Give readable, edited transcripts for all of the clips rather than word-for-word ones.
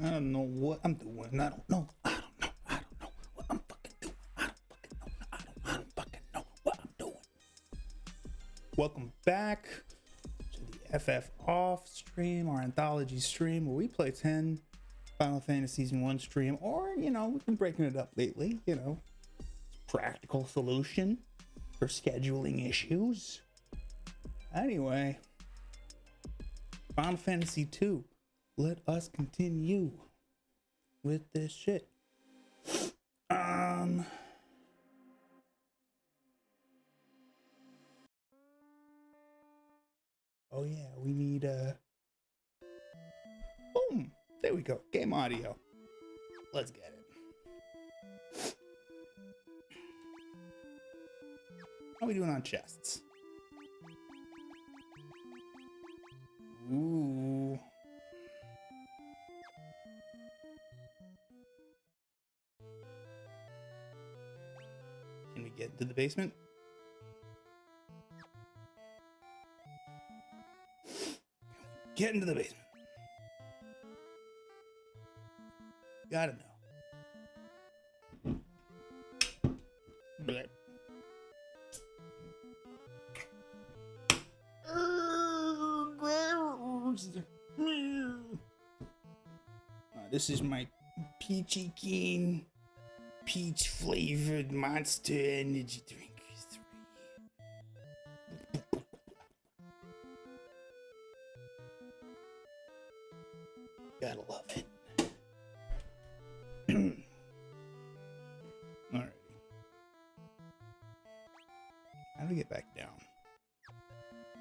I don't know what I'm doing. I don't know. I don't know. I don't know what I'm fucking doing. I don't fucking know. I don't fucking know what I'm doing. Welcome back to the FF Off stream, our Anthology stream, where we play 10 Final Fantasy Season 1 stream, or, you know, we've been breaking it up lately, you know, practical solution for scheduling issues. Anyway, Final Fantasy 2. Let us continue with this shit. Oh yeah, we need boom. There we go. Game audio. Let's get it. How are we doing on chests? Ooh. Can we get into the basement? Get into the basement. Gotta know. Blech. This is my peachy keen peach flavored Monster Energy drink 3. Gotta love it. Alright. How do we get back down?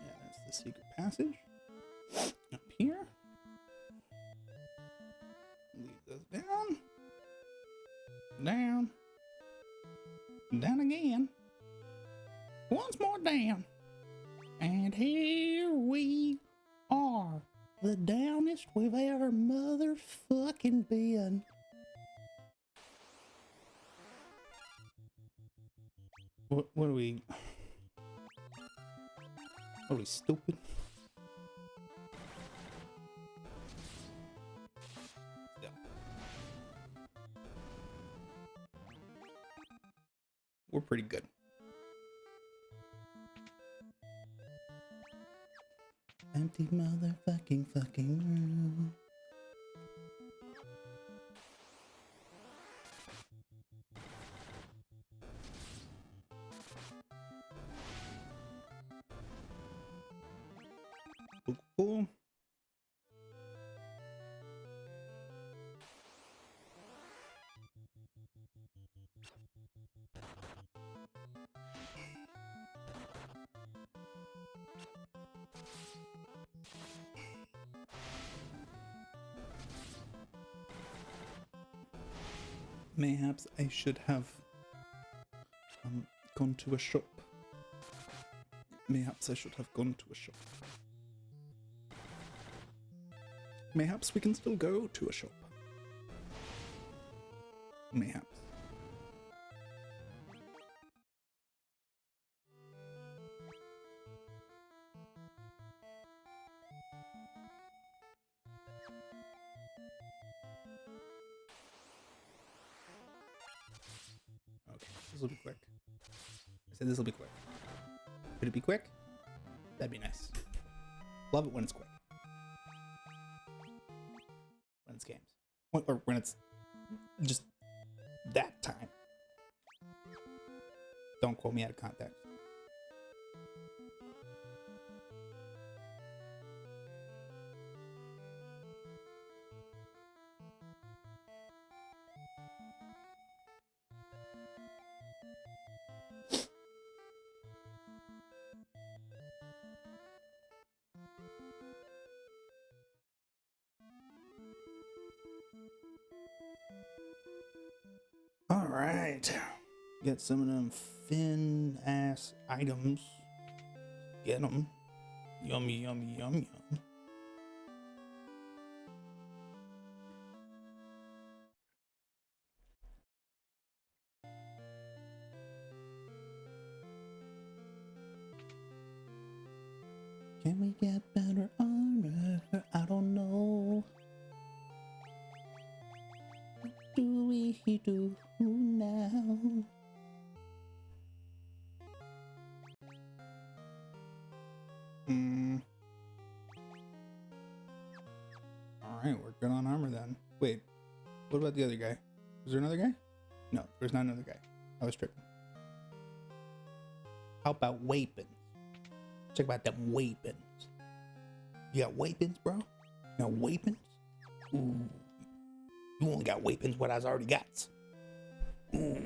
Yeah, that's the secret passage. Up here. Leads us down. Down. Down again. Once more down. And here we are. The downest we've ever motherfucking been. What are we? Are we stupid? Yeah. We're pretty good. Empty motherfucking room. Cool. Mayhaps I should have gone to a shop. Mayhaps I should have gone to a shop. Mayhaps we can still go to a shop. Mayhaps. Okay, this will be quick. I said this will be quick. Could it be quick? That'd be nice. Love it when it's quick. When it's games. Or when it's just that time. Don't quote me out of context. Alright. Get some of them fin ass items. Get them. Yummy, yummy, yum, yum. Can we get better armor? I don't know. we do now? Alright, we're good on armor then. Wait, what about the other guy? Is there another guy? No, there's not another guy. I was tripping. How about weapons? Check about them weapons. You got weapons, bro? You got weapons? Ooh. You only got weapons what I's already got. Ooh.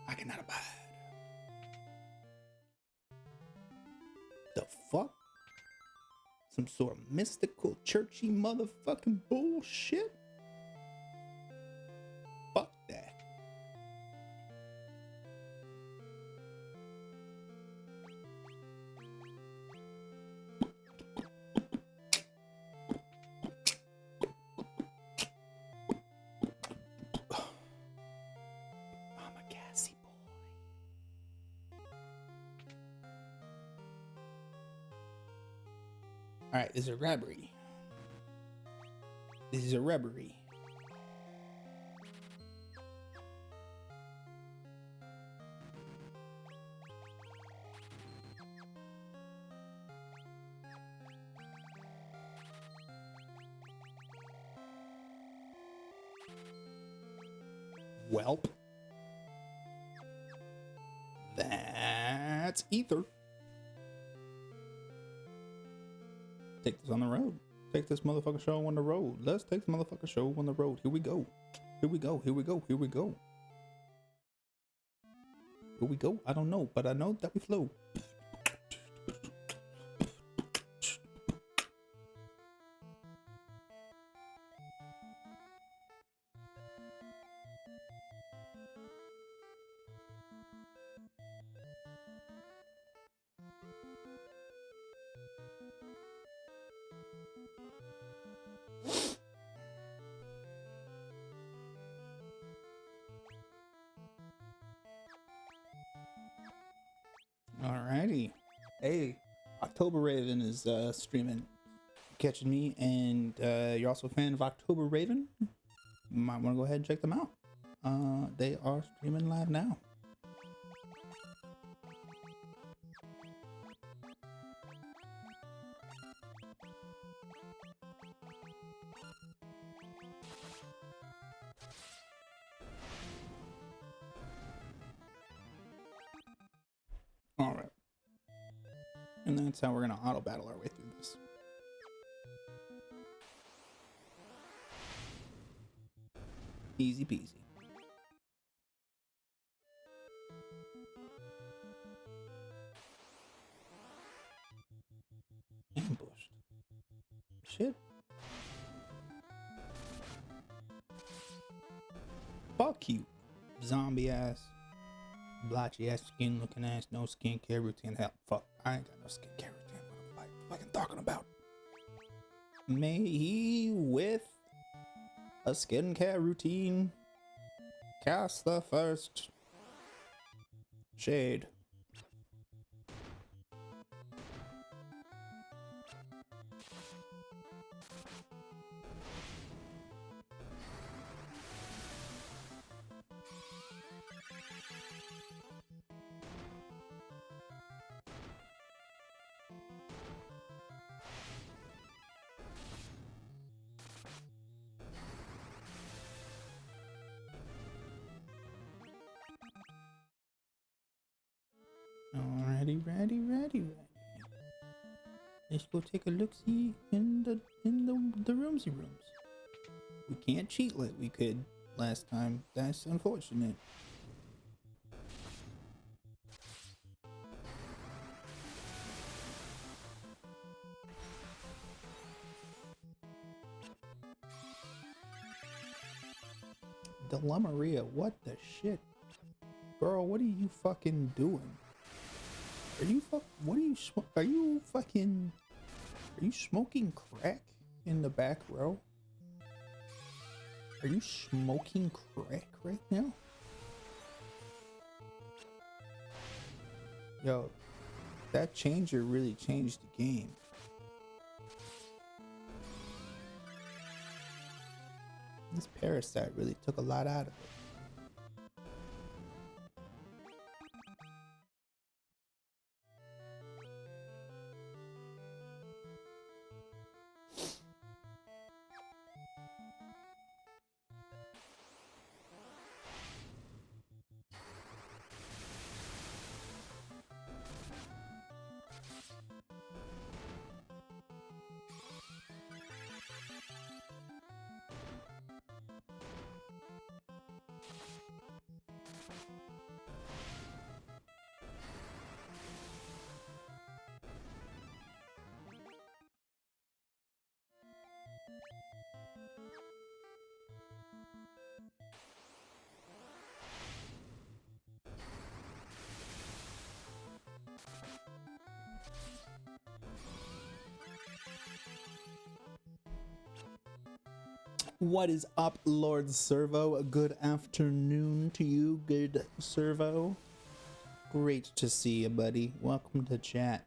I cannot abide. The fuck? Some sort of mystical, churchy motherfucking bullshit? Fuck that. I'm a gassy boy. Alright, this is a robbery. This is a robbery. Welp. That's ether. Take this on the road. Take this motherfucker show on the road. Let's take this motherfucker show on the road. Here we go. Here we go. Here we go. Here we go. Here we go. I don't know, but I know that we flow. Alrighty. Hey, October Raven is streaming, catching me, and you're also a fan of October Raven? You might want to go ahead and check them out. They are streaming live now. Alright. And that's how we're going to auto battle our way through this. Easy peasy. Ambushed. Shit. Fuck you, zombie ass. Blotchy ass, skin looking ass, no skincare routine. Hell, fuck, I ain't got no skincare routine. What am I fucking talking about? May he with a skincare routine cast the first shade. Ready. Let's go take a look-see in the roomsy rooms. We can't cheat like we could last time. That's unfortunate. Maria, what the shit? Girl, what are you fucking doing? Are you smoking crack in the back row? Are you smoking crack right now? Yo, that changer really changed the game. This parasite really took a lot out of it. What is up, Lord Servo? Good afternoon to you, good Servo. Great to see you, buddy. Welcome to chat.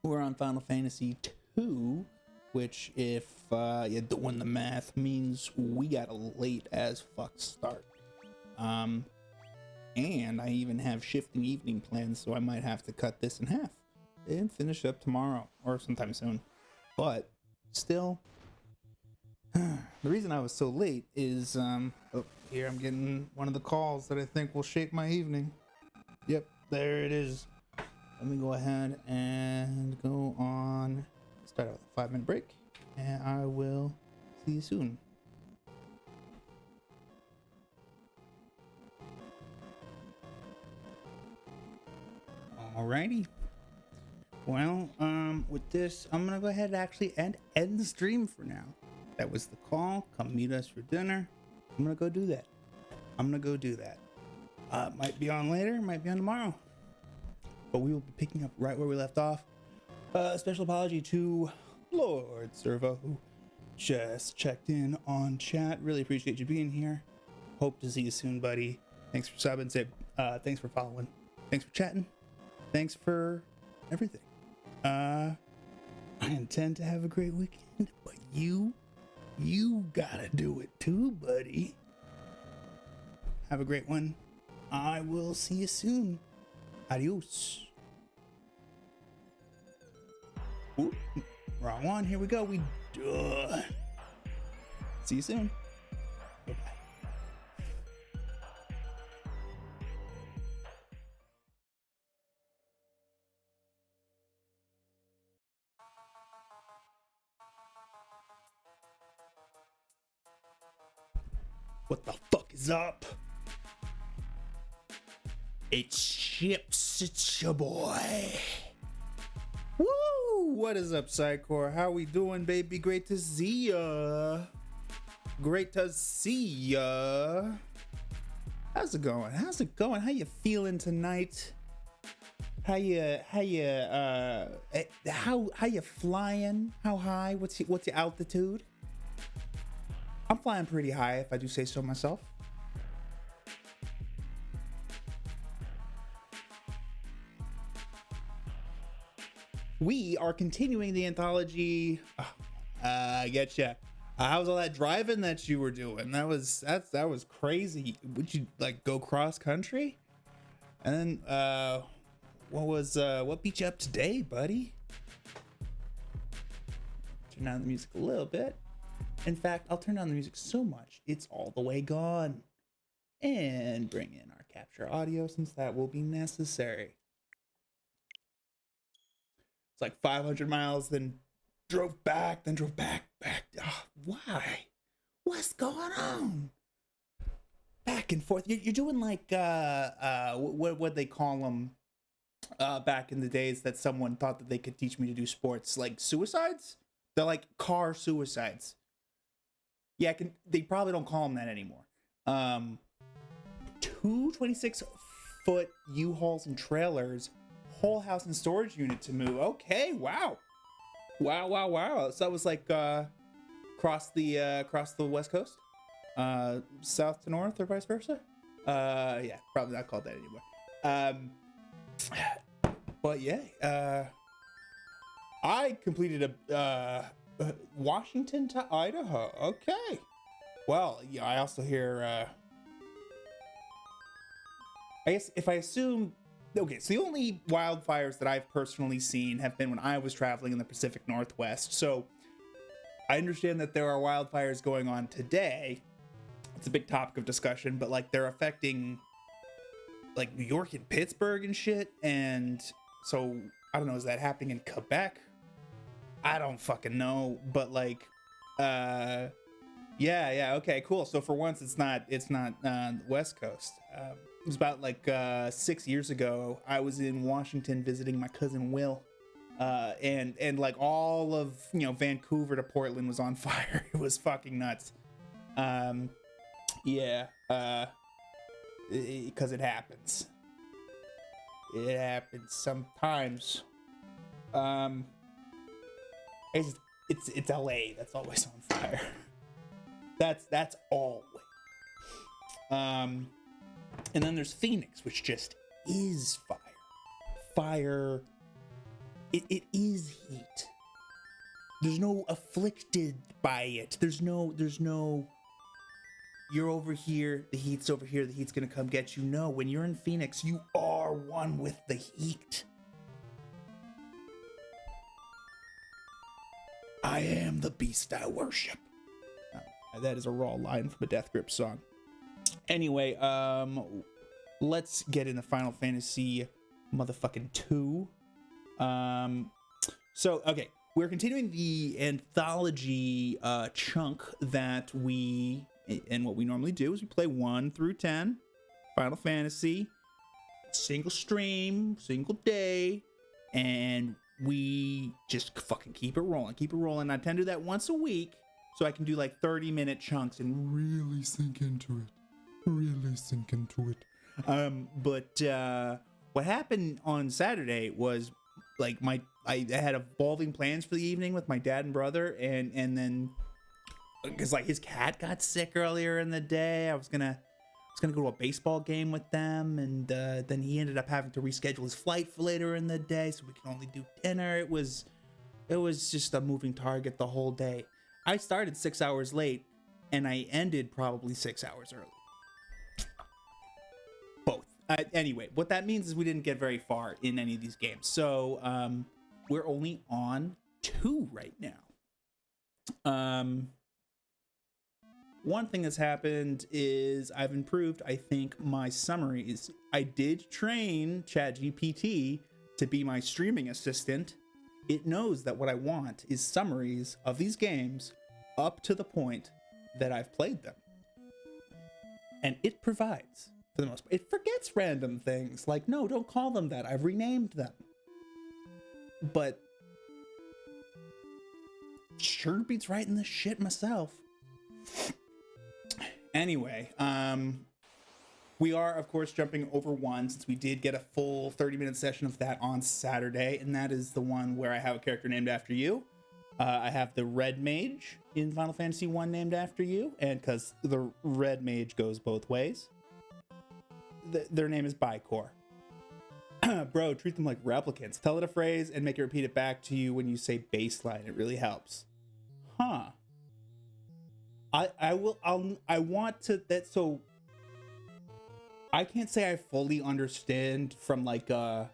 We're on Final Fantasy II, which, if you're doing the math, means we got a late as fuck start. And I even have shifting evening plans, so I might have to cut this in half and finish up tomorrow or sometime soon. But still, the reason I was so late is, oh, here I'm getting one of the calls that I think will shape my evening. Yep, there it is. Let me go ahead and go on, start out with a 5-minute break, and I will see you soon. Alrighty. Well, with this, I'm gonna go ahead and actually end the stream for now. That was the call. Come meet us for dinner. I'm gonna go do that. Might be on later, might be on tomorrow. But we will be picking up right where we left off. Special apology to Lord Servo, who just checked in on chat. Really appreciate you being here. Hope to see you soon, buddy. Thanks for subbing. Thanks for following. Thanks for chatting. Thanks for everything. I intend to have a great weekend, but you gotta do it too, buddy. Have a great one. I will see you soon. Adios. Ooh, wrong one. Here we go. We done. See you soon. Bye-bye. What the fuck is up? It's Chips, it's your boy. Woo! What is up, Psychor? How we doing, baby? Great to see ya. Great to see ya. How's it going? How you feeling tonight? How you flying? How high? What's your altitude? I'm flying pretty high, if I do say so myself. We are continuing the anthology. I getcha. How was all that driving that you were doing? That was crazy. Would you like go cross country? And then what beat you up today, buddy? Turn down the music a little bit. In fact, I'll turn down the music so much it's all the way gone. And bring in our capture audio since that will be necessary. It's like 500 miles, then drove back. Oh, why? What's going on? Back and forth. You're doing like what they call them back in the days that someone thought that they could teach me to do sports, like suicides. They're like car suicides. Yeah, they probably don't call them that anymore. 2 26-foot U-Hauls and trailers, whole house and storage unit to move. Okay, wow. So that was like across the West Coast, south to north, or vice versa. Yeah, probably not called that anymore. But yeah, I completed a Washington to Idaho. Okay, Well, yeah, I also hear, I guess if I assume, okay, so the only wildfires that I've personally seen have been when I was traveling in the Pacific Northwest. So I understand that there are wildfires going on today. It's a big topic of discussion, but like they're affecting like New York and Pittsburgh and shit. And so I don't know, is that happening in Quebec? I don't fucking know, but like, yeah, okay, cool. So for once, it's not the West Coast. It was about like 6 years ago. I was in Washington visiting my cousin Will, and like all of Vancouver to Portland was on fire. It was fucking nuts. Yeah, because it happens. It happens sometimes. Um, it's LA that's always on fire. That's always. And then there's Phoenix, which just is fire. Fire. It is heat. There's no afflicted by it. There's no you're over here, the heat's over here, the heat's gonna come get you. No, when you're in Phoenix, you are one with the heat. I am the beast I worship. That is a raw line from a Death Grip song. Anyway, let's get into Final Fantasy motherfucking 2. So, okay, we're continuing the anthology chunk that and what we normally do is we play 1 through 10 Final Fantasy, single stream, single day, and we just fucking keep it rolling. I tend to do that once a week so I can do like 30-minute chunks and really sink into it. But what happened on Saturday was like I had evolving plans for the evening with my dad and brother, and then because like his cat got sick earlier in the day, I was gonna go to a baseball game with them, and then he ended up having to reschedule his flight for later in the day, so we can only do dinner. It was just a moving target the whole day. I started 6 hours late, and I ended probably 6 hours early. Both. Anyway, what that means is we didn't get very far in any of these games. So we're only on 2 right now. One thing that's happened is I've improved, I think, my summaries. I did train ChatGPT to be my streaming assistant. It knows that what I want is summaries of these games up to the point that I've played them. And it provides, for the most part. It forgets random things, like, no, don't call them that. I've renamed them. But sure beats writing this shit myself. Anyway, we are, of course, jumping over 1 since we did get a full 30-minute session of that on Saturday, and that is the one where I have a character named after you. I have the Red Mage in Final Fantasy 1 named after you, and because the Red Mage goes both ways, their name is Bicor. Bro, treat them like replicants. Tell it a phrase and make it repeat it back to you when you say baseline. It really helps. Huh. I want to, so I can't say I fully understand from like I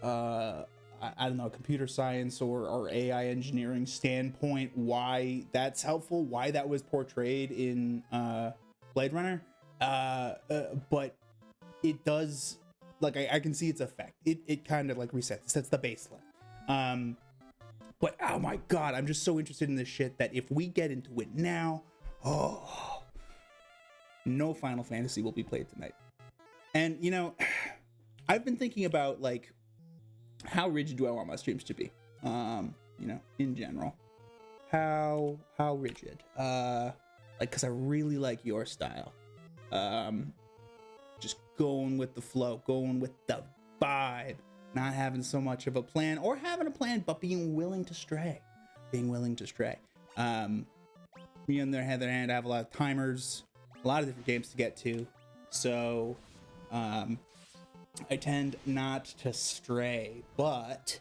don't know, computer science or AI engineering standpoint why that's helpful, why that was portrayed in Blade Runner, but it does, like I can see its effect. It kind of like sets the baseline. But oh my god, I'm just so interested in this shit that if we get into it now, no Final Fantasy will be played tonight. And I've been thinking about like how rigid do I want my streams to be? In general, how rigid? Like, cause I really like your style. Just going with the flow, going with the vibe, not having so much of a plan, or having a plan but being willing to stray. Me on the other hand, I have a lot of timers, a lot of different games to get to, so I tend not to stray. But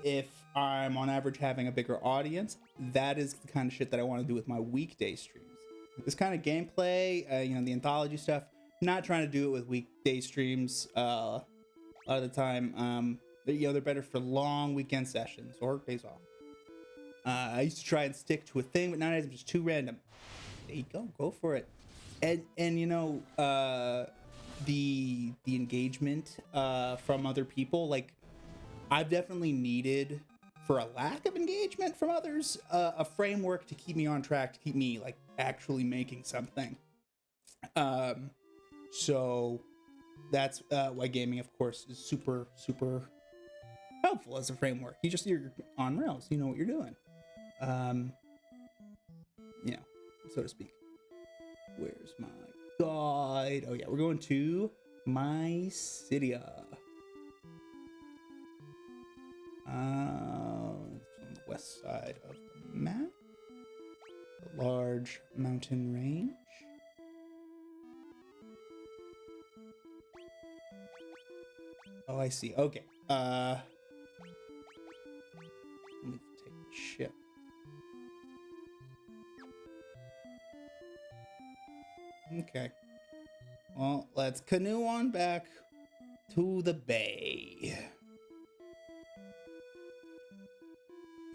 if I'm on average having a bigger audience, that is the kind of shit that I want to do with my weekday streams. This kind of gameplay, the Anthology stuff, not trying to do it with weekday streams a lot of the time. They're better for long weekend sessions or days off. I used to try and stick to a thing, but nowadays I'm just too random. There you go for it. And the engagement from other people, like I've definitely needed, for a lack of engagement from others, a framework to keep me on track, to keep me like actually making something. So that's why gaming, of course, is super helpful as a framework. You're on rails, you know what you're doing, so to speak. Where's my guide? Oh yeah, we're going to Mysidia. It's on the west side of the map. The large mountain range. Oh, I see. Okay. Let me take the ship. Okay. Well, let's canoe on back to the bay.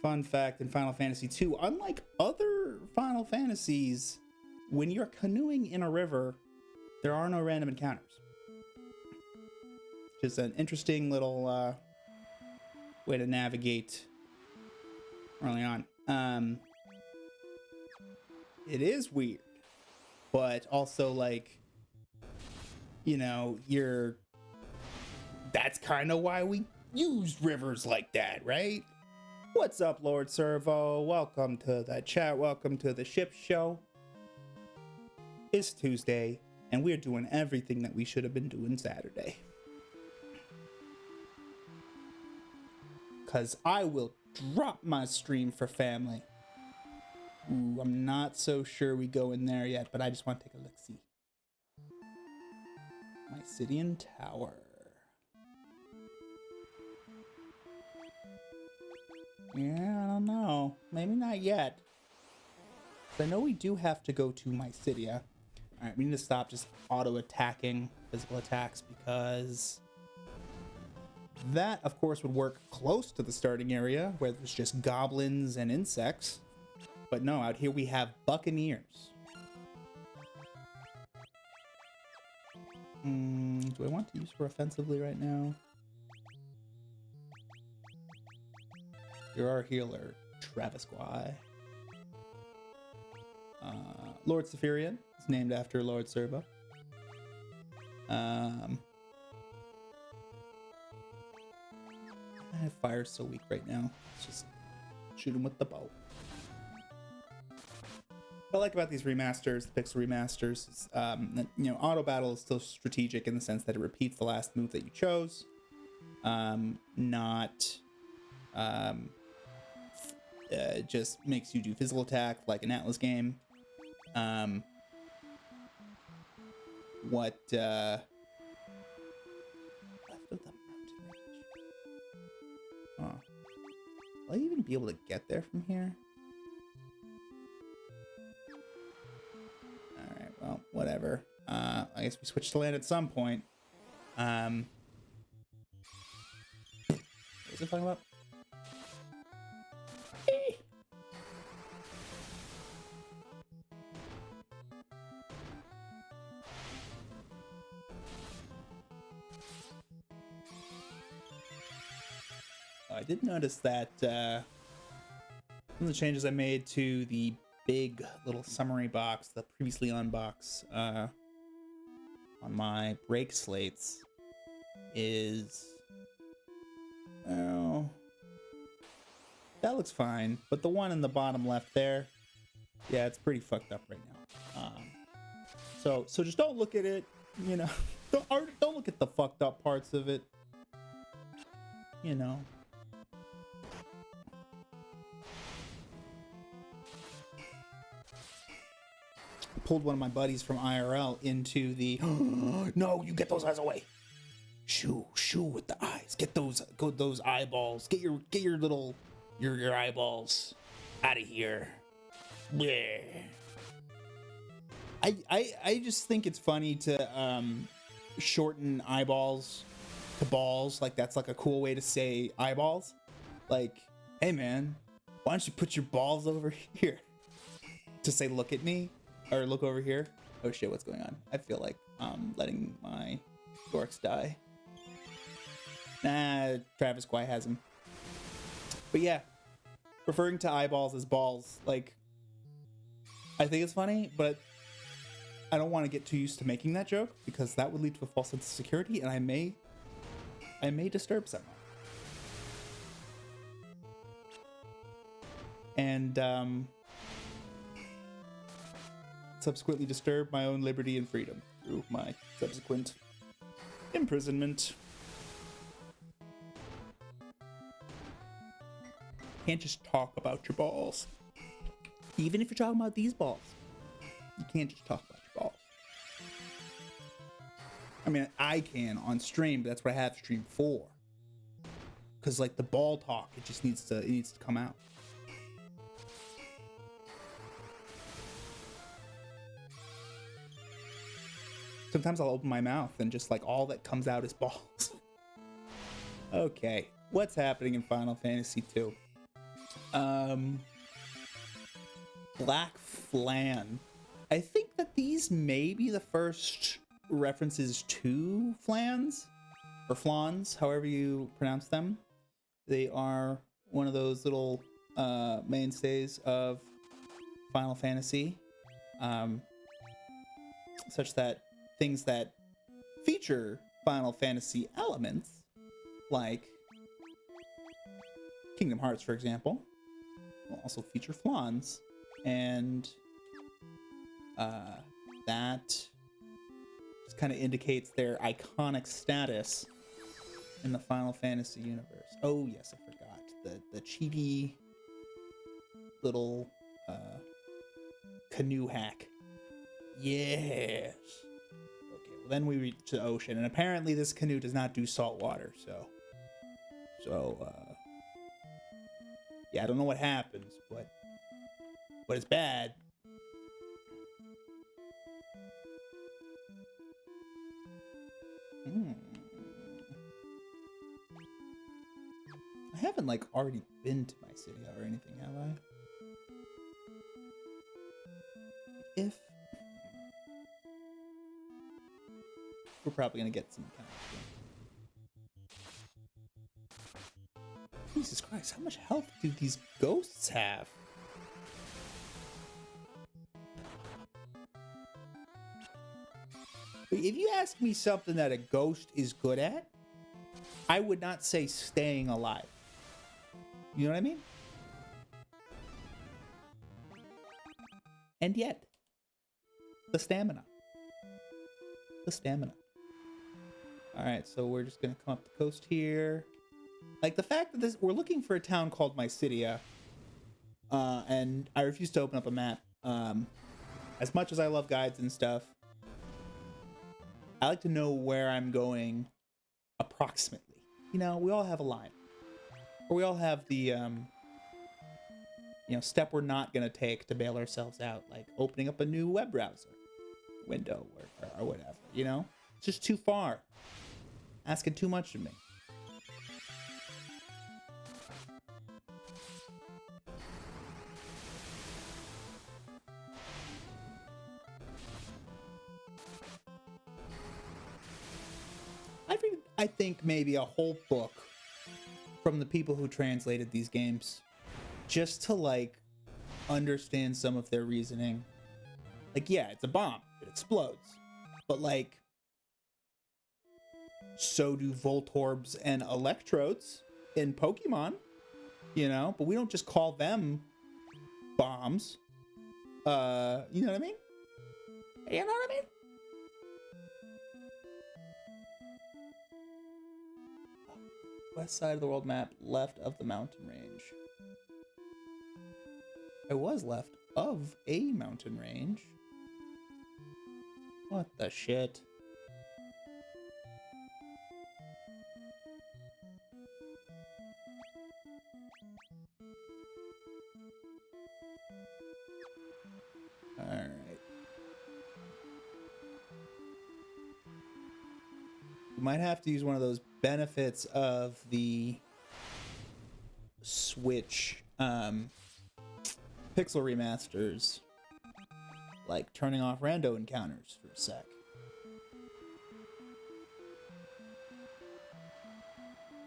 Fun fact in Final Fantasy II, unlike other Final Fantasies, when you're canoeing in a river, there are no random encounters. Just an interesting little way to navigate early on. It is weird, but also like, that's kind of why we use rivers like that, right? What's up, Lord Servo? Welcome to the chat. Welcome to the ship show. It's Tuesday, and we're doing everything that we should have been doing Saturday. Because I will drop my stream for family. Ooh, I'm not so sure we go in there yet, but I just want to take a look-see. Mysidian Tower. Yeah, I don't know. Maybe not yet. I know we do have to go to Mysidia. Alright, we need to stop just auto-attacking physical attacks, because that, of course, would work close to the starting area where there's just goblins and insects. But no, out here we have buccaneers. Do I want to use her offensively right now? You're our healer, Travis Guy. Lord Saphirian is named after Lord Servo. Fire's so weak right now. Let's just shoot him with the bow. What I like about these remasters, the Pixel remasters, is that, auto battle is still strategic in the sense that it repeats the last move that you chose, not just makes you do physical attack like an Atlas game. Left of the mountain range. Oh, will I even be able to get there from here? Alright, well, whatever. I guess we switch to land at some point. What was I talking about? I did notice that some of the changes I made to the big little summary box, the previously on box, on my break slates is, oh, that looks fine, but the one in the bottom left there, yeah, it's pretty fucked up right now. So just don't look at it, don't look at the fucked up parts of it, Pulled one of my buddies from IRL into the no, you get those eyes away. Shoo with the eyes. Get those eyeballs. Get your little your eyeballs out of here. Bleh. I just think it's funny to shorten eyeballs to balls. Like that's like a cool way to say eyeballs. Like, hey man, why don't you put your balls over here? To say look at me or look over here. Oh shit, what's going on? I feel like letting my dorks die. Nah, Travis Kwai has him. But yeah, referring to eyeballs as balls, like, I think it's funny, but I don't want to get too used to making that joke because that would lead to a false sense of security, and I may disturb someone. And subsequently disturb my own liberty and freedom through my subsequent imprisonment. Can't just talk about your balls. Even if you're talking about these balls, you can't just talk about your balls. I mean, I can on stream, but that's what I have stream for. Because like the ball talk, it needs to come out. Sometimes I'll open my mouth and just like all that comes out is balls. Okay, what's happening in Final Fantasy II? Black Flan. I think that these may be the first references to flans or flans, however you pronounce them. They are one of those little mainstays of Final Fantasy, such that things that feature Final Fantasy elements, like Kingdom Hearts, for example, will also feature flans, and that just kind of indicates their iconic status in the Final Fantasy universe. Oh yes, I forgot the chibi little canoe hack. Yes. Okay, well then we reach the ocean, and apparently this canoe does not do salt water, so yeah, I don't know what happens, but it's bad. I haven't like already been to my city or anything, have I? If we're probably gonna get some kind of thing. Jesus Christ, how much health do these ghosts have? If you ask me something that a ghost is good at, I would not say staying alive. You know what I mean? And yet, the stamina. The stamina. Alright, so we're just gonna come up the coast here. Like the fact that this, we're looking for a town called Mysidia, and I refuse to open up a map. As much as I love guides and stuff, I like to know where I'm going approximately. You know, we all have a line. Or we all have the, step we're not going to take to bail ourselves out, like opening up a new web browser window or whatever, you know? It's just too far. Asking too much of me. I think maybe a whole book from the people who translated these games just to like understand some of their reasoning. Like, yeah, it's a bomb, it explodes, but like, so do Voltorbs and Electrodes in Pokemon, you know, but we don't just call them bombs. You know what I mean? You know what I mean? West side of the world map, left of the mountain range. I was left of a mountain range. What the shit? You might have to use one of those benefits of the Switch pixel remasters, like turning off rando encounters for a sec.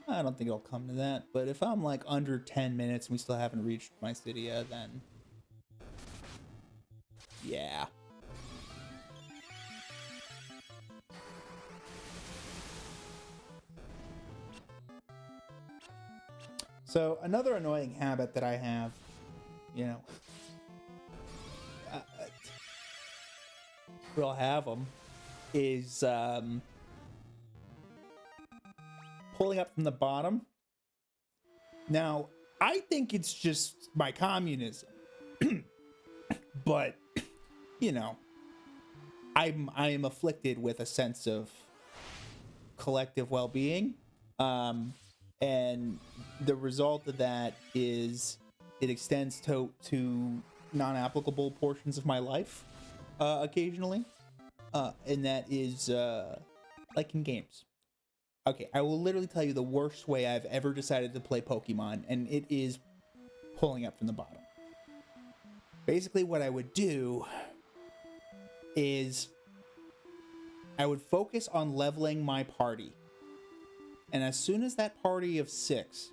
I don't think it'll come to that, but if I'm like under 10 minutes and we still haven't reached my Cydia, then yeah. So another annoying habit that I have, you know, we'll have them, is pulling up from the bottom. Now, I think it's just my communism, but you know, I am afflicted with a sense of collective well-being, and the result of that is it extends to non-applicable portions of my life occasionally, and that is like in games. Okay, I will literally tell you the worst way I've ever decided to play Pokemon, and it is pulling up from the bottom. Basically, what I would do is I would focus on leveling my party. And as soon as that party of 6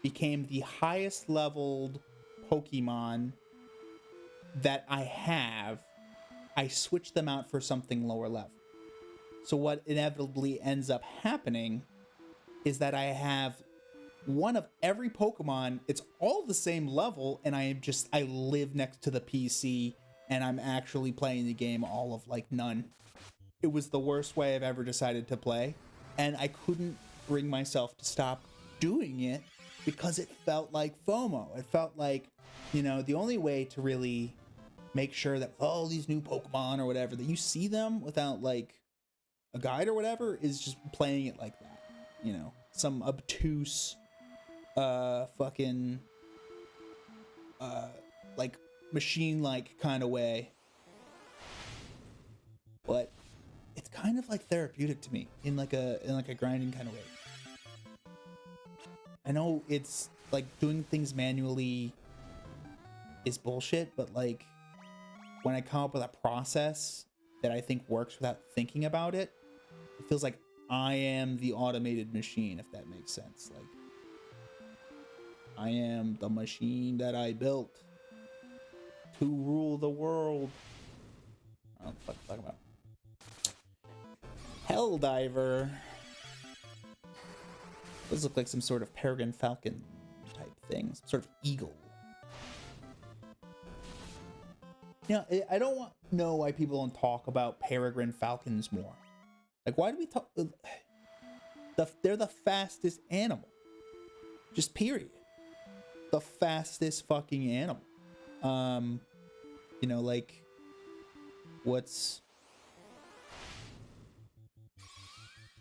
became the highest leveled Pokemon that I have, I switch them out for something lower level. So what inevitably ends up happening is that I have one of every Pokemon. It's all the same level, and I live next to the PC, and I'm actually playing the game all of like none. It was the worst way I've ever decided to play, and I couldn't bring myself to stop doing it because it felt like FOMO. It felt like, you know, the only way to really make sure that all these new Pokemon or whatever, that you see them without like a guide or whatever, is just playing it like that, you know, some obtuse fucking like machine like kind of way. But it's kind of like therapeutic to me in like a grinding kind of way. I know it's like doing things manually is bullshit, but like when I come up with a process that I think works without thinking about it, it feels like I am the automated machine, if that makes sense. Like I am the machine that I built to rule the world. I don't know what the fuck I'm talking about. Helldiver. Those look like some sort of peregrine falcon type thing, some sort of eagle. You know, I don't know why people don't talk about peregrine falcons more. Like, why do we talk? They're the fastest animal. Just period. The fastest fucking animal. You know, like, what's...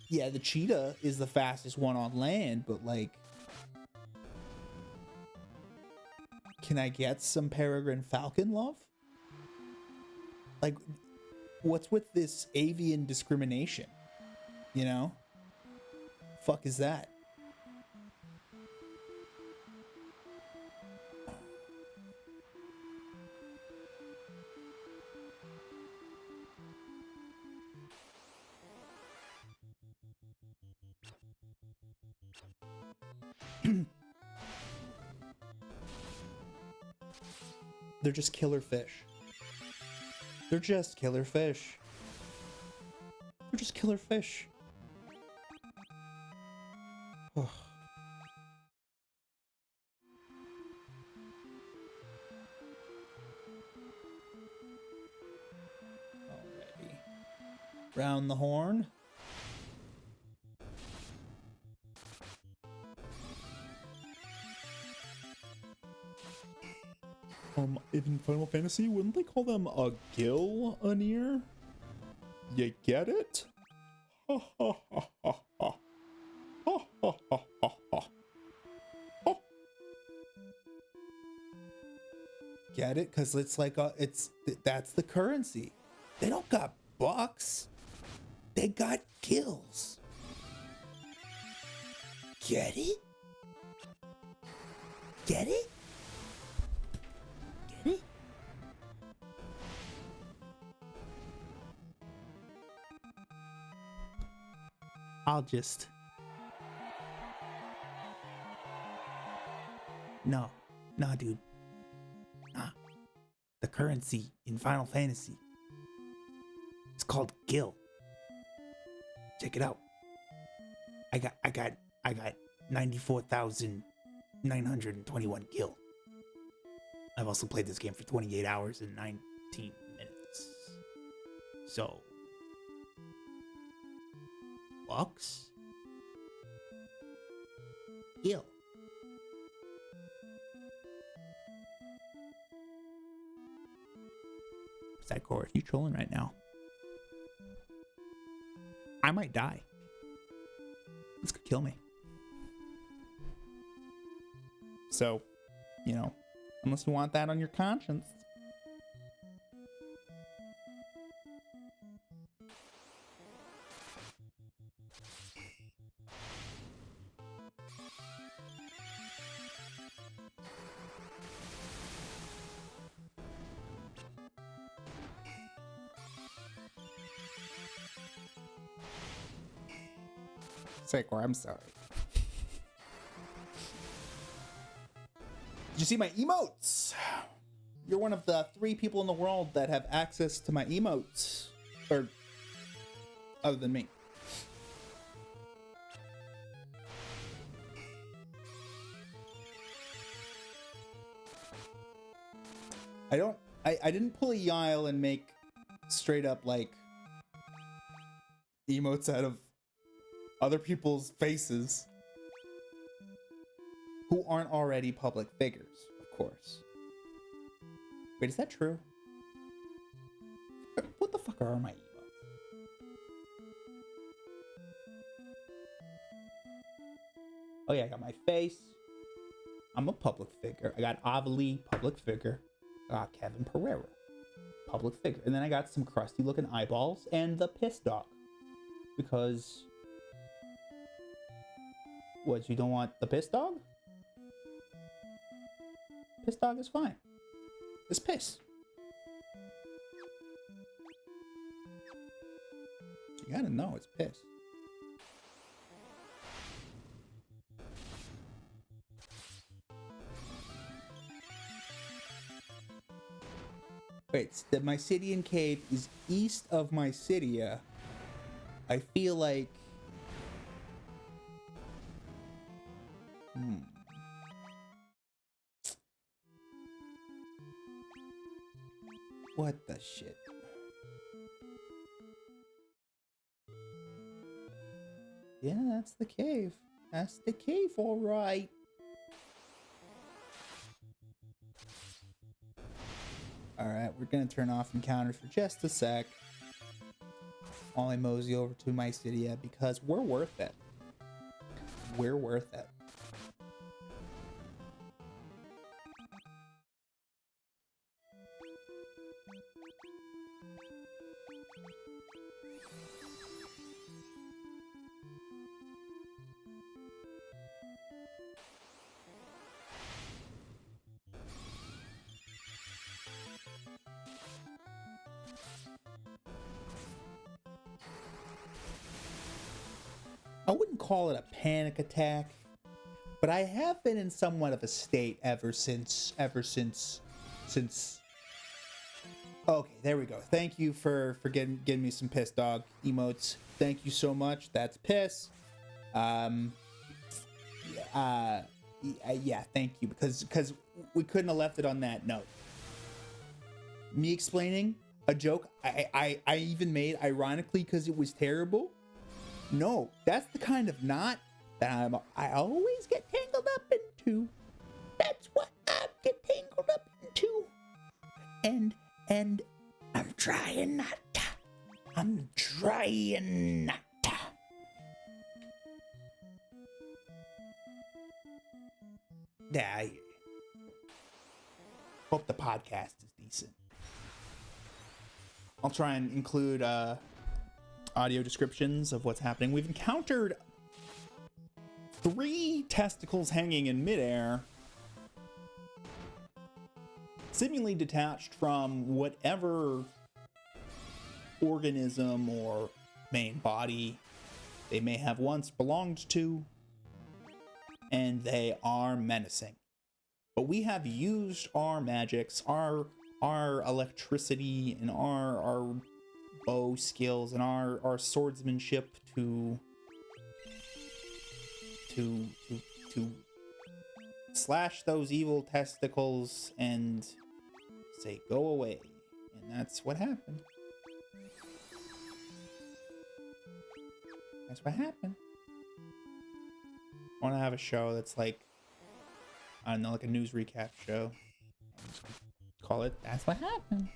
Yeah, the cheetah is the fastest one on land, but like, can I get some peregrine falcon love? Like, what's with this avian discrimination? You know? Fuck is that? They're just killer fish. They're just killer fish. They're just killer fish. Ugh. Alrighty. Round the horn. In Final Fantasy, wouldn't they call them a Gil-Anir? You get it? Ha ha ha ha ha. Ha ha ha ha ha. Ha. Get it? Because it's like that's the currency. They don't got bucks. They got gills. Get it? Get it? Get it? I'll just... No. Nah, dude. Nah. The currency in Final Fantasy. It's called Gil. Check it out. I got 94,921 Gil. I've also played this game for 28 hours and 19 minutes. So, bucks? Gil. Psycho, are you trolling right now? I might die. This could kill me. So, you know, unless you want that on your conscience. Sakor, I'm sorry. Did you see my emotes? You're one of the 3 people in the world that have access to my emotes. Or, other than me. I didn't pull a Yile and make straight up, like, emotes out of other people's faces who aren't already public figures, of course. Wait, is that true? What the fuck are my emotes? Oh yeah, I got my face. I'm a public figure. I got Avali, public figure. I got Kevin Pereira, public figure. And then I got some crusty looking eyeballs and the piss dog. Because... What, you don't want the piss dog? Piss dog is fine. It's piss. You gotta know it's piss. Wait, the Mysidian Cave is east of Mysidia. I feel like... What the shit? Yeah, that's the cave. That's the cave, all right. All right, we're gonna turn off encounters for just a sec while I mosey over to Mysidia because we're worth it. We're worth it. I wouldn't call it a panic attack, but I have been in somewhat of a state ever since. Okay, there we go. Thank you for getting me some piss dog emotes. Thank you so much. That's piss. Yeah, thank you because we couldn't have left it on that note. Me explaining a joke I even made ironically because it was terrible. No, that's the kind of knot that I always get tangled up into. That's what I get tangled up into. And I'm trying not to. I'm trying not to. Yeah, I hear you. Hope the podcast is decent. I'll try and include audio descriptions of what's happening. We've encountered 3 testicles hanging in midair, seemingly detached from whatever organism or main body they may have once belonged to, and they are menacing. But we have used our magics, our electricity, and our bow skills, and our swordsmanship to slash those evil testicles and say, go away. And that's what happened. That's what happened. I want to have a show that's like, I don't know, like a news recap show. Call it That's What Happened.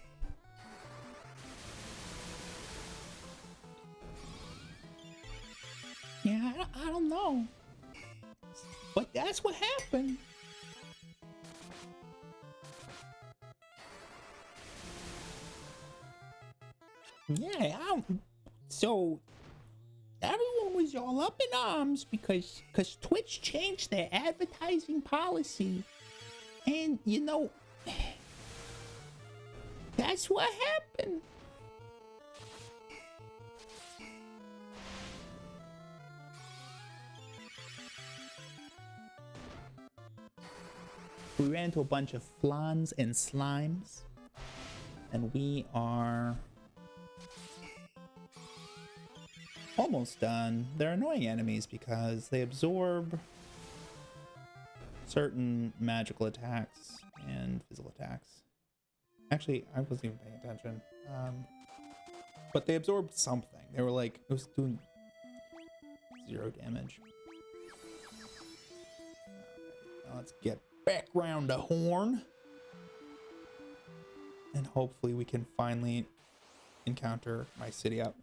Yeah, I don't know. But that's what happened. Yeah, so everyone was all up in arms because Twitch changed their advertising policy. And, you know, that's what happened. We ran into a bunch of flans and slimes, and we are almost done. They're annoying enemies because they absorb certain magical attacks and physical attacks. Actually, I wasn't even paying attention. But they absorbed something. They were like, it was doing 0 damage. Now let's get back round the horn. And hopefully we can finally encounter my city up.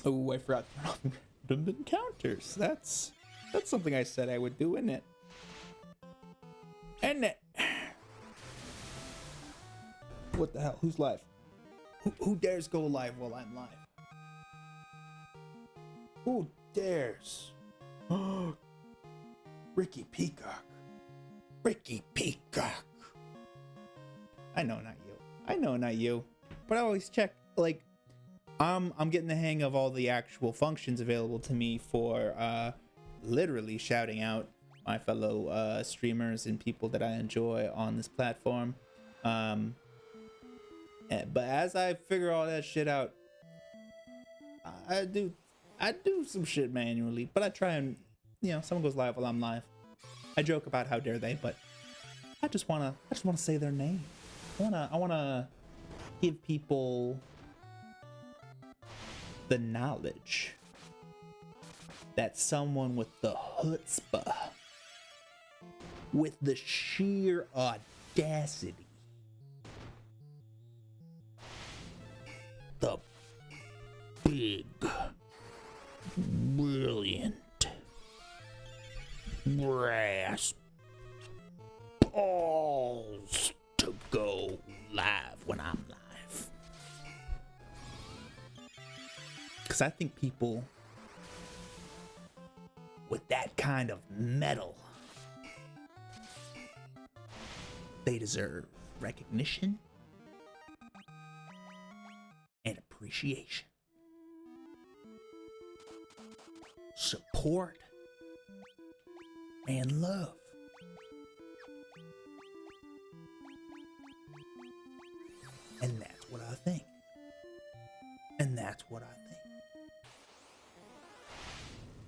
Oh, I forgot to turn off random encounters. That's something I said I would do, isn't it? Isn't it? What the hell? Who's live? Who dares go live while I'm live? Who dares? Ricky Peacock. Ricky Peacock. I know not you. I know not you. But I always check, like, I'm getting the hang of all the actual functions available to me for literally shouting out my fellow streamers and people that I enjoy on this platform. But as I figure all that shit out, I do some shit manually, but I try and, you know, someone goes live while I'm live. I joke about how dare they, but I just wanna say their name. I wanna give people the knowledge that someone with the chutzpah, with the sheer audacity, the big, brilliant, brass balls to go live when I'm live. Because I think people with that kind of metal, they deserve recognition and appreciation, support, and love. And that's what I think. And that's what I think.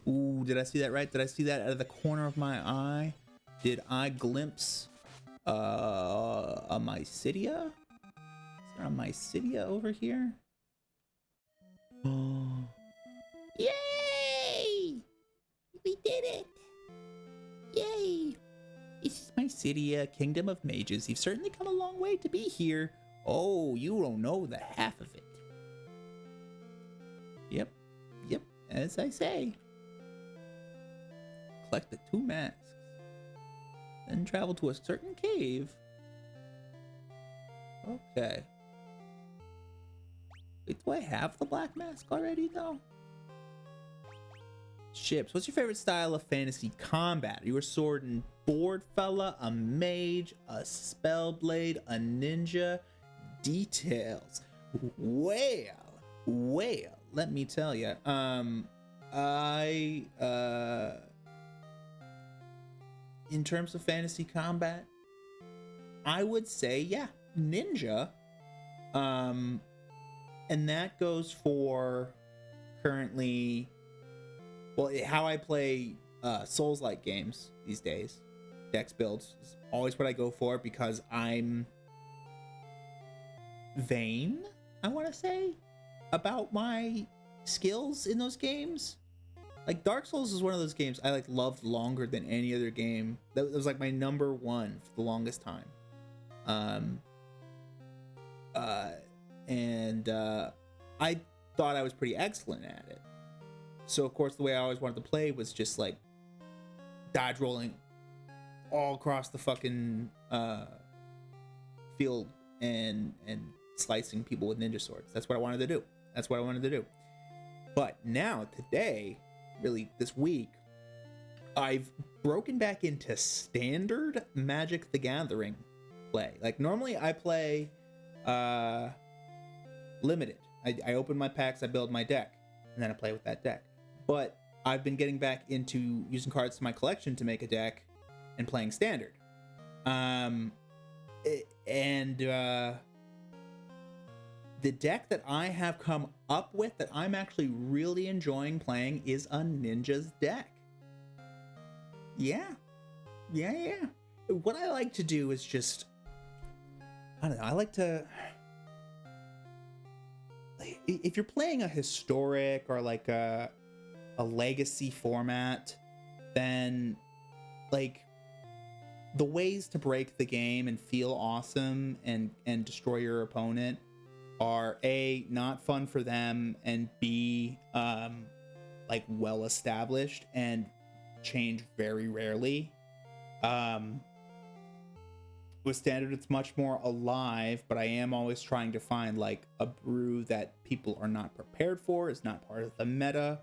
Ooh, did I see that right? Did I see that out of the corner of my eye? Did I glimpse a Mycidia? Is there a Mycidia over here? Oh. Yay! We did it! Yay! This is Mycidia, Kingdom of Mages. You've certainly come a long way to be here. Oh, you don't know the half of it. Yep, as I say. Collect the 2 masks. Then travel to a certain cave. Okay. Wait, do I have the black mask already, though? Ships. What's your favorite style of fantasy combat? Are you a sword and board fella, a mage, a spellblade, a ninja? Details. Well, let me tell you. I in terms of fantasy combat, I would say ninja. And that goes for currently, well, how I play Souls-like games these days. Dex builds is always what I go for because I'm vain, I want to say, about my skills in those games. Like Dark Souls is one of those games I loved longer than any other game. That was like my number one for the longest time. I thought I was pretty excellent at it. So of course the way I always wanted to play was just like dodge rolling all across the fucking field and slicing people with ninja swords. That's what I wanted to do. But now, today, really this week, I've broken back into standard Magic the Gathering play. Like normally I play limited. I open my packs, I build my deck, and then I play with that deck. But I've been getting back into using cards to my collection to make a deck and playing standard. The deck that I have come up with that I'm actually really enjoying playing is a ninja's deck. Yeah. What I like to do is just, I don't know, I like to, if you're playing a historic or like a legacy format, then like the ways to break the game and feel awesome and destroy your opponent are A, not fun for them, and B, like well established and change very rarely. With standard, it's much more alive, but I am always trying to find like a brew that people are not prepared for, is not part of the meta,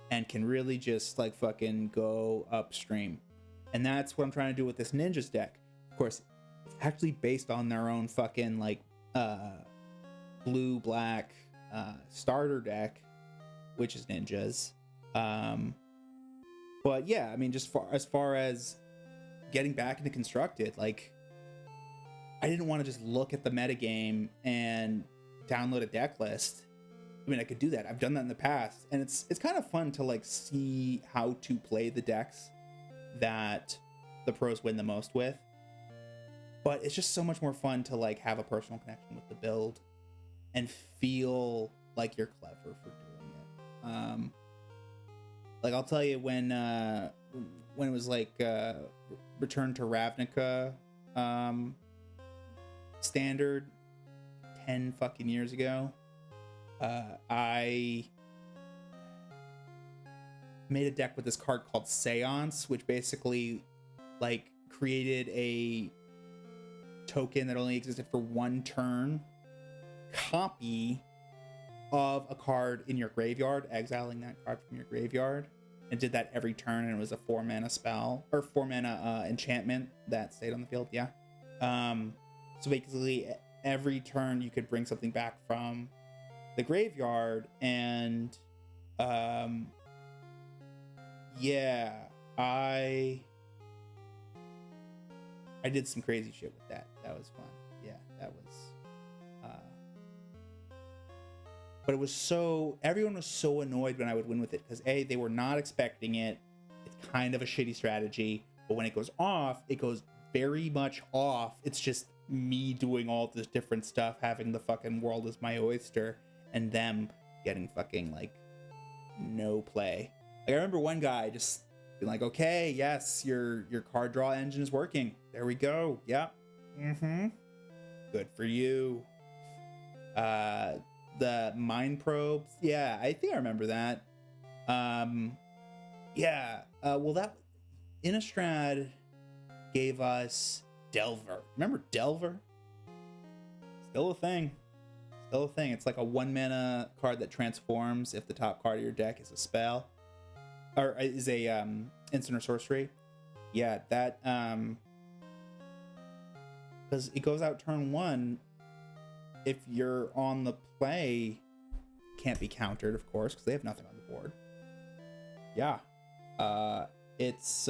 and can really just like fucking go upstream. And that's what I'm trying to do with this ninjas deck. Of course, it's actually based on their own fucking like blue black starter deck, which is ninjas. But yeah, I mean, just as far as getting back into constructed, like I didn't want to just look at the metagame and download a deck list. I mean, I could do that. I've done that in the past, and it's kind of fun to like see how to play the decks that the pros win the most with. But it's just so much more fun to like have a personal connection with the build and feel like you're clever for doing it. Like I'll tell you when it was like Return to Ravnica standard 10 fucking years ago, I made a deck with this card called Seance, which basically like created a token that only existed for one turn copy of a card in your graveyard, exiling that card from your graveyard, and did that every turn, and it was a 4-mana spell or 4-mana enchantment that stayed on the field. So basically every turn you could bring something back from the graveyard, and I did some crazy shit with that. That was fun. That was but it was everyone was so annoyed when I would win with it, because A, they were not expecting it. It's kind of a shitty strategy, but when it goes off, it goes very much off. It's just me doing all this different stuff, having the fucking world as my oyster, and them getting fucking like no play. Like I remember one guy just being like, okay, yes, your card draw engine is working. There we go. Yep. Good for you. The mind probes. Yeah, I think I remember that. Well, that Innistrad gave us Delver. Remember Delver? Still a thing. It's like a 1-mana card that transforms if the top card of your deck is a spell. or is a instant or sorcery. Yeah, that because it goes out turn 1. If you're on the play, can't be countered, of course, because they have nothing on the board. Yeah, it's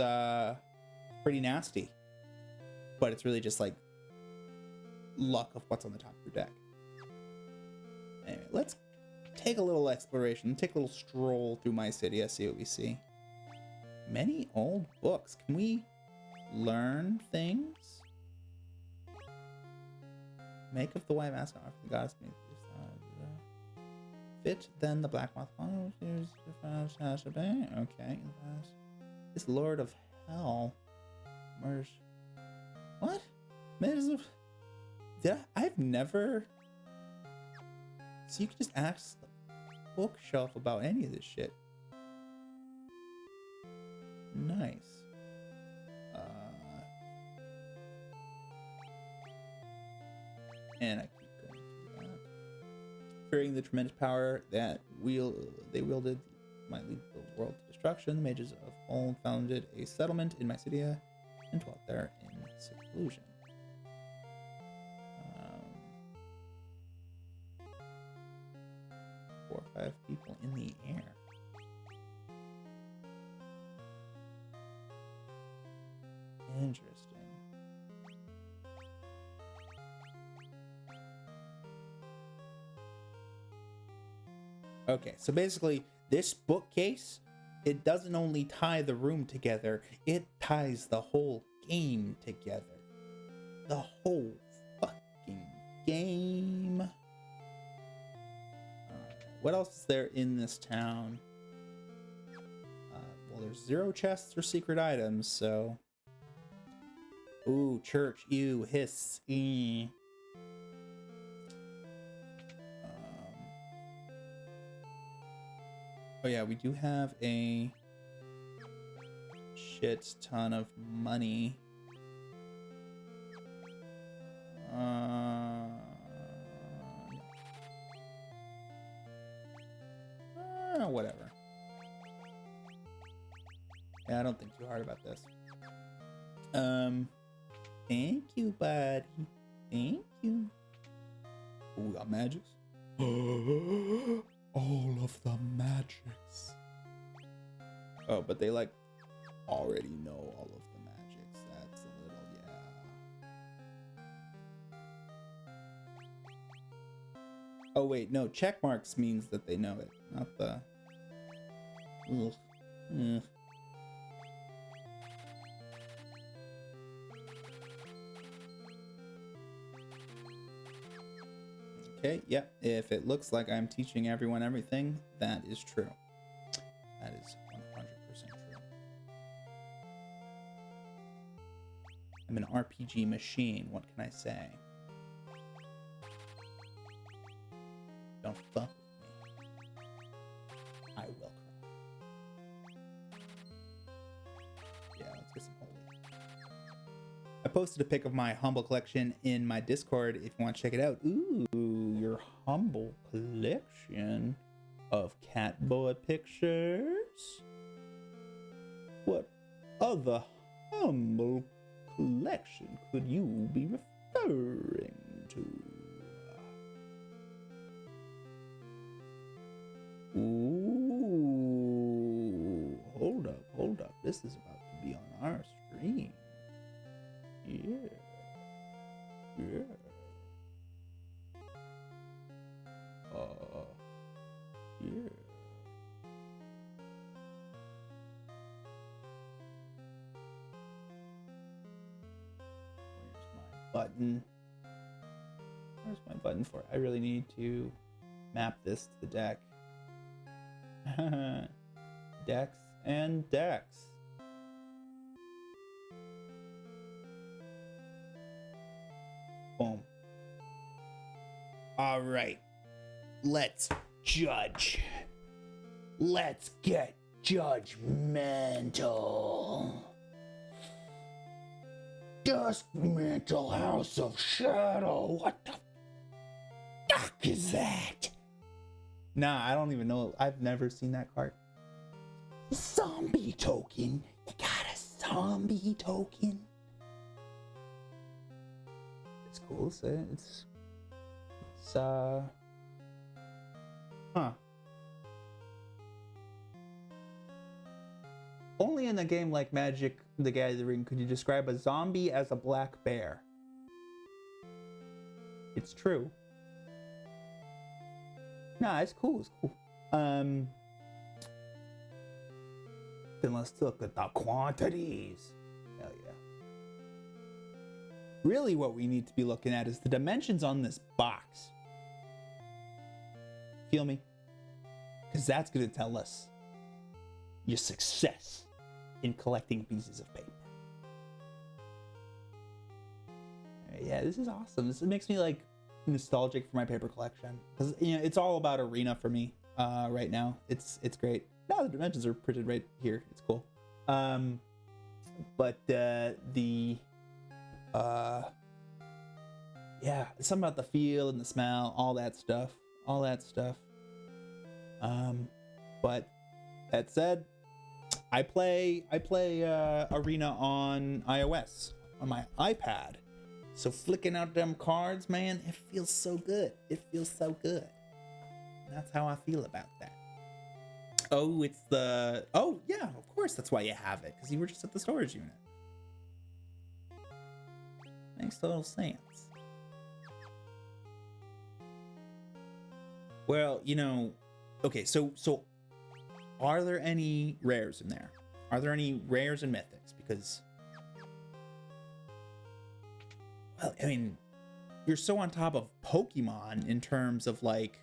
pretty nasty, but it's really just like luck of what's on the top of your deck. Anyway, let's take a little exploration, take a little stroll through my city. See what we see. Many old books. Can we learn things? Make of the white mask offer the goddess. Fit then the black moth. Okay. This Lord of Hell. Where's what? I've never. So you can just ask the bookshelf about any of this shit. Nice. And I keep going through that. Fearing the tremendous power that they wielded might lead the world to destruction, the mages of old founded a settlement in my city and dwelt there in seclusion. 4 or 5 people in the air. Interesting. Okay, so basically, this bookcase, it doesn't only tie the room together, it ties the whole game together. The whole fucking game. What else is there in this town? Well, there's 0 chests or secret items, so... Ooh, church, ew, hiss, Oh yeah, we do have a shit ton of money. Whatever. Yeah, I don't think too hard about this. Thank you, buddy. Thank you. Oh, we got magics. All of the magics. Oh, but they like already know all of the magics. That's a little, yeah. Oh wait, no, check marks means that they know it, not the. Ugh. Ugh. Okay, yep. If it looks like I'm teaching everyone everything, that is true. That is 100% true. I'm an RPG machine. What can I say? Don't fuck with me. I will cry. Yeah, let's get some holy. I posted a pic of my humble collection in my Discord if you want to check it out. Ooh, your humble collection of Catboy pictures? What other humble collection could you be referring to? Ooh, hold up. This is about to be on our stream. Yeah. Yeah. Yeah. Where's my button? Where's my button for it? I really need to map this to the deck. Decks and decks. Boom. All right. Let's judge. Let's get judgmental. Judgmental House of Shadow. What the fuck is that? Nah, I don't even know. I've never seen that card. Son zombie token. You got a zombie token. It's cool. It's huh. Only in a game like Magic the Gathering could you describe a zombie as a black bear. It's true. Nah, it's cool. It's cool. Then let's look at the quantities. Hell yeah. Really what we need to be looking at is the dimensions on this box. Feel me? Because that's going to tell us your success in collecting pieces of paper. Yeah, this is awesome. This makes me like nostalgic for my paper collection, because it's all about Arena for me right now. It's great. Now the dimensions are printed right here. It's cool. But yeah, something about the feel and the smell, all that stuff. But that said, I play Arena on iOS on my iPad. So flicking out them cards, man, it feels so good. And that's how I feel about that. Oh, oh yeah, of course that's why you have it, because you were just at the storage unit. Makes total sense. Well, okay, so are there any rares in there? Are there any rares and mythics? Because, well, I mean, you're so on top of Pokemon in terms of like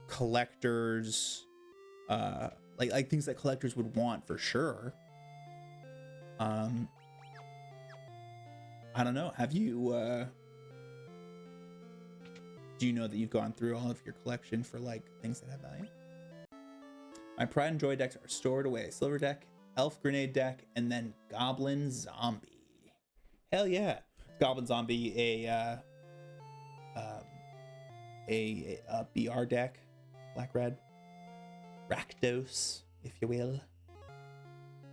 collectors, like things that collectors would want for sure. I don't know. Have you do you know that you've gone through all of your collection for like things that have value? My Pride and Joy decks are stored away. Silver deck, Elf Grenade deck, and then Goblin Zombie. Hell yeah. Goblin Zombie, a BR deck, black red, Rakdos, if you will.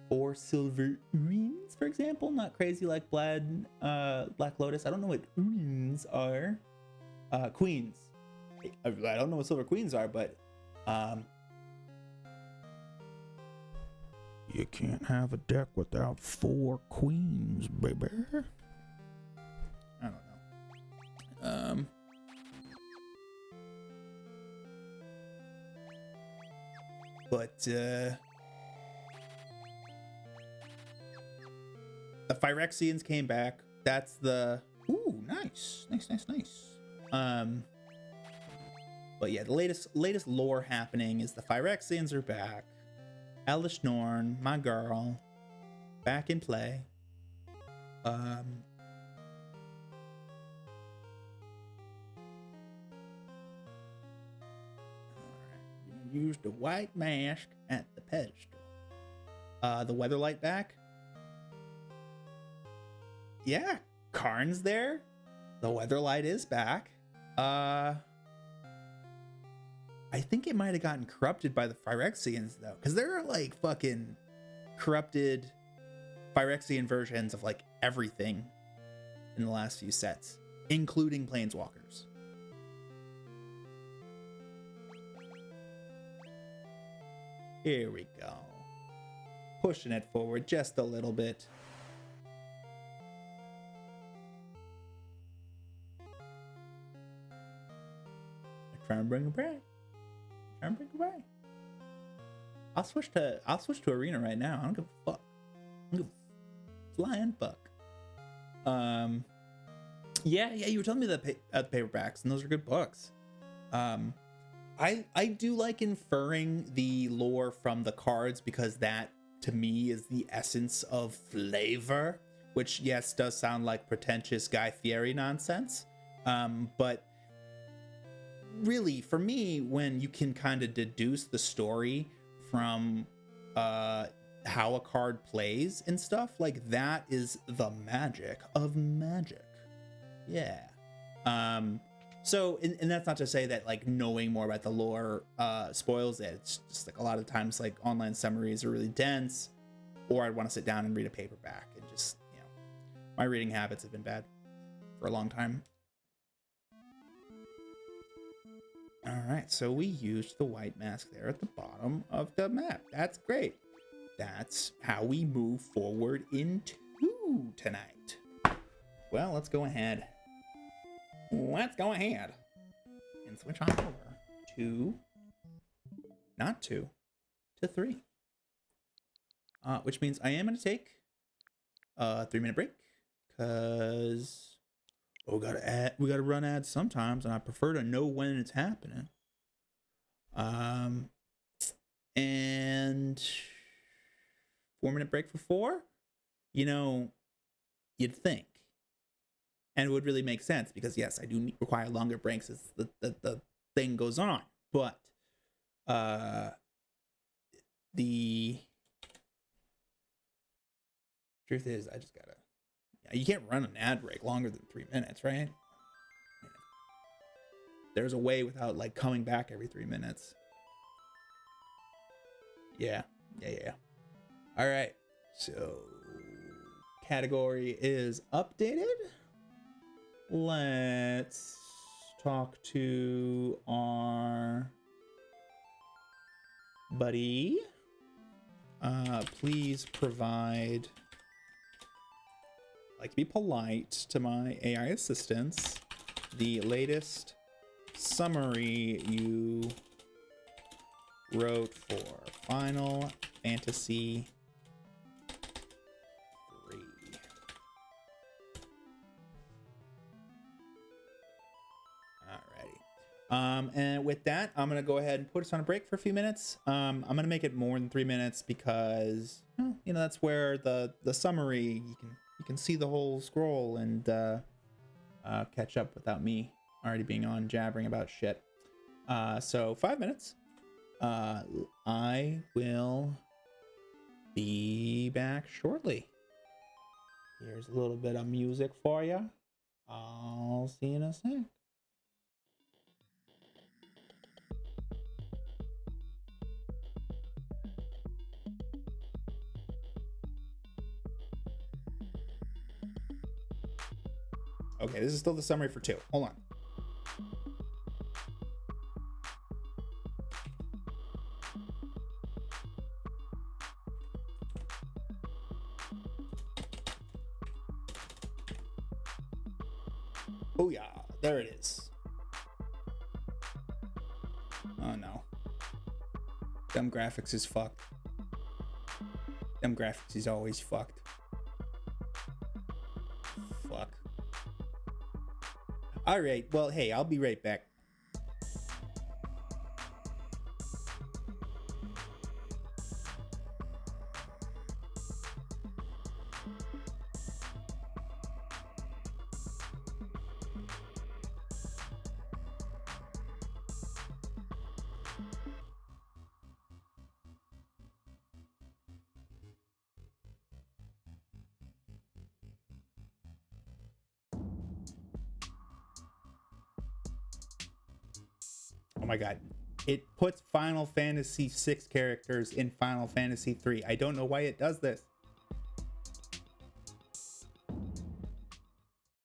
4 silver Urins, for example. Not crazy like Black Lotus. I don't know what Urins are. Queens. I don't know what silver queens are, but you can't have a deck without 4 queens, baby. I don't know. But the Phyrexians came back. That's the nice. But yeah, the latest lore happening is the Phyrexians are back. Elish Norn, my girl, back in play. Used a white mask at the pedestal. The Weatherlight back. Yeah, Karn's there. The Weatherlight is back. I think it might have gotten corrupted by the Phyrexians though, because there are like fucking corrupted Phyrexian versions of like everything in the last few sets, including Planeswalkers. Here we go. Pushing it forward just a little bit. Trying to bring it back. I'll switch to Arena right now. I don't give a fuck. I don't give a flying fuck. Yeah, you were telling me the paperbacks, and those are good books. I do like inferring the lore from the cards, because that to me is the essence of flavor, which yes does sound like pretentious Guy Fieri nonsense, but really for me, when you can kind of deduce the story from how a card plays and stuff, like that is the magic of Magic. Yeah. So, and that's not to say that like knowing more about the lore spoils it. It's just like a lot of times like online summaries are really dense, or I'd want to sit down and read a paperback and just, you know, my reading habits have been bad for a long time. All right, so we used the white mask there at the bottom of the map. That's great. That's how we move forward into tonight. Well, let's go ahead. Let's go ahead and switch on over to, not two, to three. Which means I am going to take a 3-minute break because we gotta run ads sometimes, and I prefer to know when it's happening. And 4-minute break for 4. You know, you'd think, and it would really make sense because yes, I do require longer breaks as the thing goes on. But the truth is, I just gotta. You can't run an ad break longer than 3 minutes, right? There's a way without like coming back every 3 minutes. Yeah. All right. So category is updated. Let's talk to our buddy. Please provide. I like to be polite to my AI assistants. The latest summary you wrote for Final Fantasy 3. Alrighty. And with that, I'm gonna go ahead and put us on a break for a few minutes. I'm gonna make it more than 3 minutes because, well, you know, that's where the summary you can see the whole scroll and catch up without me already being on jabbering about shit. So 5 minutes. I will be back shortly. Here's a little bit of music for you. I'll see you in a sec. Okay, this is still the summary for 2. Hold on. Oh yeah, there it is. Oh no. Them graphics is fucked. Them graphics is always fucked. Fuck. Alright, well, hey, I'll be right back. Oh my god. It puts Final Fantasy 6 characters in Final Fantasy 3. I don't know why it does this.